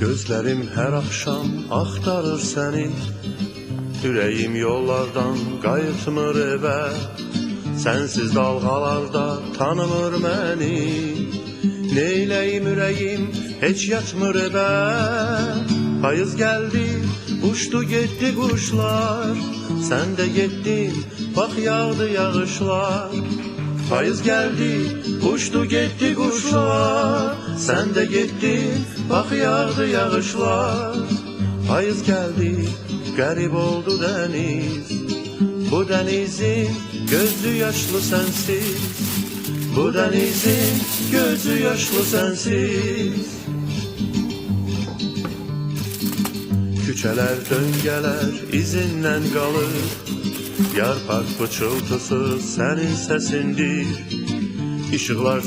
Gözlerim her akşam axtarır səni, ürəyim yollardan qayıtmır evə. Sənsiz dalğalarda tanımır məni, neyləyim ürəyim heç yatmır evə. Payız gəldi, uçdu getdi quşlar, sən də getdin, bax yağdı yağışlar. Payız gəldi, uçdu getdi quşlar, sən də getdin, bax yağdı yağışlar. Payız gəldi, qərib oldu dəniz, bu dənizin gözü yaşlı sənsiz, bu dənizin gözü yaşlı sənsiz. Küçələr döngələr izindən qalır, yarpaq pıçıltısı sənin səsindir. İşıqlar